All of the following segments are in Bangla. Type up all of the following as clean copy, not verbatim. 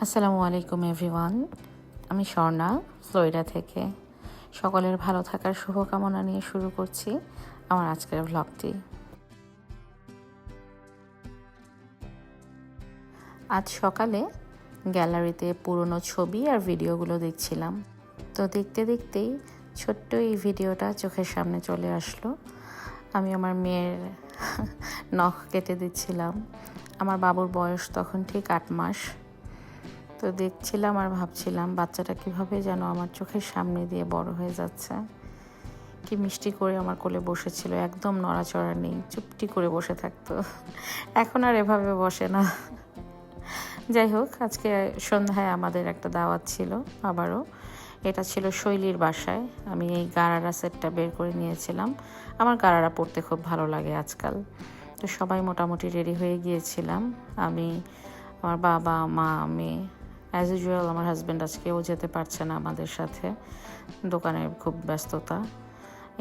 আসসালামু আলাইকুম এভরিওয়ান। আমি স্বর্ণা, ফ্লোরিডা থেকে। সকলের ভালো থাকার শুভকামনা নিয়ে শুরু করছি আমার আজকের ভ্লগটি। আজ সকালে গ্যালারিতে পুরনো ছবি আর ভিডিওগুলো দেখছিলাম। তো দেখতে দেখতেই ছোট্ট এই ভিডিওটা চোখের সামনে চলে আসলো। আমি আমার মেয়ের নখ কেটে দিচ্ছিলাম। আমার বাবুর বয়স তখন ঠিক 8 মাস। তো দেখছিলাম আর ভাবছিলাম বাচ্চাটা কিভাবে যেন আমার চোখের সামনে দিয়ে বড় হয়ে যাচ্ছে। কি মিষ্টি করে আমার কোলে বসেছিল, একদম নড়াচড়া নেই, চুপটি করে বসে থাকতো। এখন আর এভাবে বসে না। যাই হোক, আজকে সন্ধ্যায় আমাদের একটা দাওয়াত ছিল আবারও। এটা ছিল শৈলীর বাসায়। আমি এই গারারা সেটটা বের করে নিয়েছিলাম। আমার গারারা পরতে খুব ভালো লাগে আজকাল। তো সবাই মোটামুটি রেডি হয়ে গিয়েছিলাম। আমি, আমার বাবা, মা, মেয়ে। অ্যাজ ইউজুয়াল আমার হাজব্যান্ড আজকেও যেতে পারছে না আমাদের সাথে, দোকানের খুব ব্যস্ততা।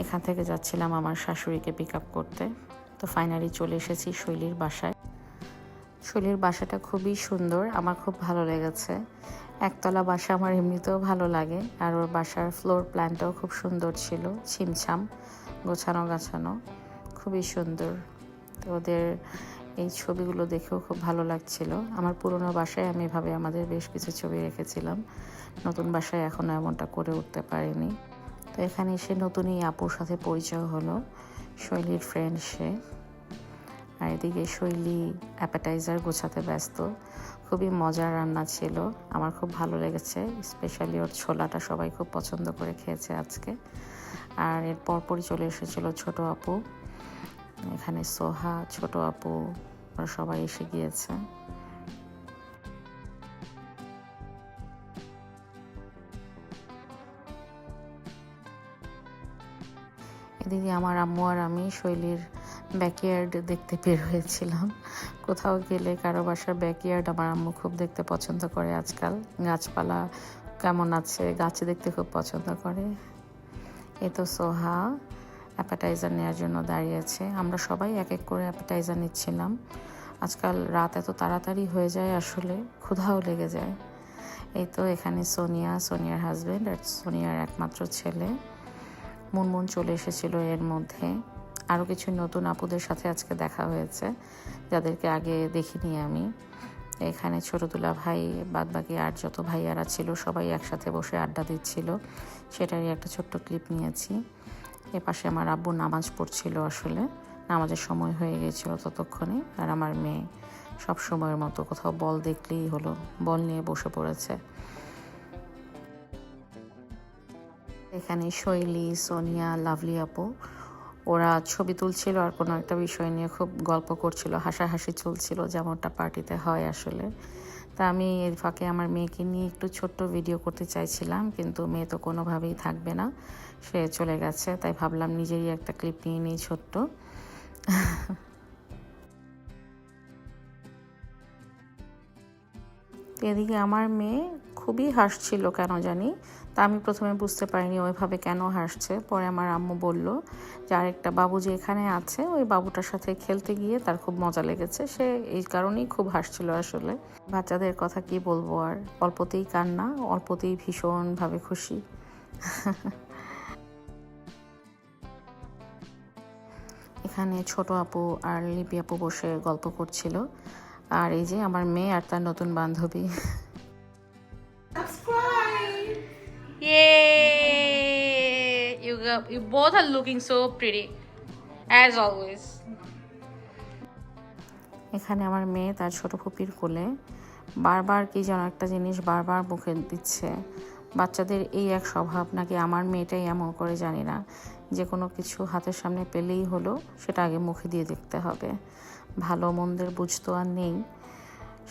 এখান থেকে যাচ্ছিলাম আমার শাশুড়িকে পিক আপ করতে। তো ফাইনালি চলে এসেছি শৈলীর বাসায়। শৈলীর বাসাটা খুবই সুন্দর, আমার খুব ভালো লেগেছে। একতলা বাসা আমার এমনিতেও ভালো লাগে, আর ওর বাসার ফ্লোর প্ল্যানটাও খুব সুন্দর ছিল, ছিমছাম, গোছানো গাছানো, খুবই সুন্দর। তো ওদের এই ছবিগুলো দেখেও খুব ভালো লাগছিল। আমার পুরনো বাসায় আমি এভাবে আমাদের বেশ কিছু ছবি রেখেছিলাম। নতুন বাসায় এখনও এমনটা করে উঠতে পারিনি। তো এখানে এসে নতুন এই আপুর সাথে পরিচয় হলো, শৈলীর ফ্রেন্ড সে। আর এদিকে শৈলী অ্যাপেটাইজার গোছাতে ব্যস্ত। খুবই মজার রান্না ছিল, আমার খুব ভালো লেগেছে। স্পেশালি ওর ছোলাটা সবাই খুব পছন্দ করে খেয়েছে আজকে। আর এর পরপরই চলে এসেছিল ছোট আপু। এখানে সোহা, ছোট আপু, ওরা সবাই এসে গিয়েছে। এদিকে আমার আম্মু আর আমি শৈলীর ব্যাকইয়ার্ড দেখতে বের হয়েছিলাম। কোথাও গেলে কারো বাসার ব্যাকইয়ার্ড আমার আম্মু খুব দেখতে পছন্দ করে আজকাল। গাছপালা কেমন আছে, গাছ দেখতে খুব পছন্দ করে। এ তো সোহা অ্যাপেটাইজার নেওয়ার জন্য দাঁড়িয়েছে। আমরা সবাই এক এক করে অ্যাপেটাইজার নিচ্ছিলাম। আজকাল রাত এত তাড়াতাড়ি হয়ে যায়, আসলে ক্ষুধাও লেগে যায়। এই তো এখানে সোনিয়া, সোনিয়ার হাজব্যান্ড আর সোনিয়ার একমাত্র ছেলে মুনমুন চলে এসেছিল। এর মধ্যে আরও কিছু নতুন আপুদের সাথে আজকে দেখা হয়েছে, যাদেরকে আগে দেখিনি আমি। এখানে ছোট দুলা ভাই, বাদবাকি আর যত ভাইয়ারা ছিল সবাই একসাথে বসে আড্ডা দিচ্ছিল, সেটারই একটা ছোট্ট ক্লিপ নিয়েছি। এপাশে আমার আব্বু নামাজ পড়ছিল, আসলে নামাজের সময় হয়ে গিয়েছিল ততক্ষণে। আর আমার মেয়ে সব সময়ের মতো কোথাও বল দেখলেই হলো, বল নিয়ে বসে পড়েছে। এখানে শৈলী, সোনিয়া, লাভলি আপু ওরা ছবি তুলছিল আর কোনো একটা বিষয় নিয়ে খুব গল্প করছিল, হাসাহাসি চলছিল, যেমনটা পার্টিতে হয় আসলে। তা আমি এর ফাঁকে আমার মেয়েকে নিয়ে একটু ছোট্ট ভিডিও করতে চাইছিলাম, কিন্তু মেয়ে তো কোনোভাবেই থাকবে না, সে চলে গেছে। তাই ভাবলাম নিজেরই একটা ক্লিপ নিয়ে নিই ছোট্ট। এদিকে আমার মেয়ে খুবই হাসছিল কেন জানি। তা আমি প্রথমে বুঝতে পারিনি ওইভাবে কেন হাসছে। পরে আমার আম্মু বলল যে আরেকটা বাবু যে এখানে আছে, ওই বাবুটার সাথে খেলতে গিয়ে তার খুব মজা লেগেছে, সে এই কারণেই খুব হাসছিল। আসলে বাচ্চাদের কথা কি বলবো, আর অল্পতেই কান্না, অল্পতেই ভীষণভাবে খুশি। এখানে ছোট আপু আর লিপি আপু বসে গল্প করছিল। আর এই যে আমার মেয়ে আর তার নতুন বান্ধবী। Yay! You both are looking so pretty, as always. এখানে আমার মেয়ে তার ছোট ফুপির কোলে বারবার কি যেন একটা জিনিস বারবার মুখে দিচ্ছে। বাচ্চাদের এই এক স্বভাব, নাকি আমার মেয়েটাই এমন করে জানি না। যে কোনো কিছু হাতের সামনে পেলেই হলো সেটা আগে মুখে দিয়ে দেখতে হবে। ভালো মন্দের বুঝ তো আর নেই,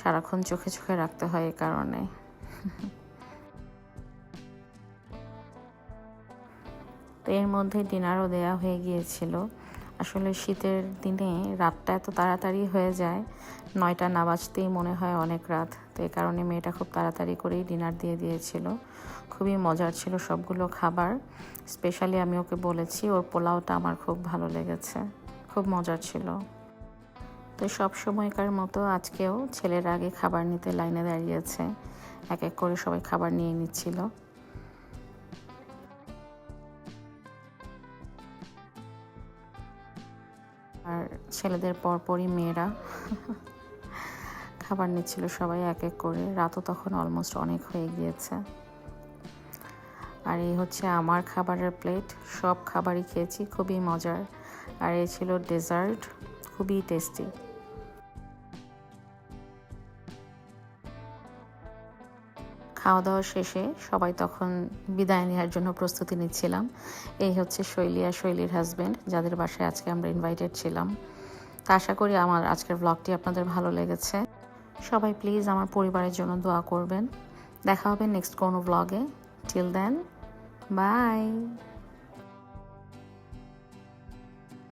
সারাক্ষণ চোখে চোখে রাখতে হয় এ কারণে। তো এর মধ্যে ডিনারও দেয়া হয়ে গিয়েছিল। আসলে শীতের দিনে রাতটা এত তাড়াতাড়ি হয়ে যায়, 9টা না বাজতেই মনে হয় অনেক রাত। তো এই কারণে মেয়েটা খুব তাড়াতাড়ি করেই ডিনার দিয়ে দিয়েছিল। খুবই মজার ছিল সবগুলো খাবার। স্পেশালি আমি ওকে বলেছি ওর পোলাওটা আমার খুব ভালো লেগেছে, খুব মজার ছিল। তো সব সময়কার মতো আজকেও ছেলের আগে খাবার নিতে লাইনে দাঁড়িয়েছে, এক এক করে সবাই খাবার নিয়ে নিচ্ছিল। আর ছেলেদের পরপরই মেয়েরা খাবার নিচ্ছিল সবাই এক এক করে। রাতও তখন অলমোস্ট অনেক হয়ে গিয়েছে। আর এই হচ্ছে আমার খাবারের প্লেট। সব খাবারই খেয়েছি, খুবই মজার। আর এই ছিল ডেজার্ট, খুবই টেস্টি। খাওয়া দাওয়া শেষে সবাই তখন বিদায় নেওয়ার জন্য প্রস্তুতি নিচ্ছিলাম। এই হচ্ছে শৈলী আর শৈলীর হাজব্যান্ড, যাদের বাসায় আজকে আমরা ইনভাইটেড ছিলাম। তা আশা করি আমার আজকের ব্লগটি আপনাদের ভালো লেগেছে। সবাই প্লিজ আমার পরিবারের জন্য দোয়া করবেন। দেখা হবে নেক্সট কোনো ব্লগে। Till then, by.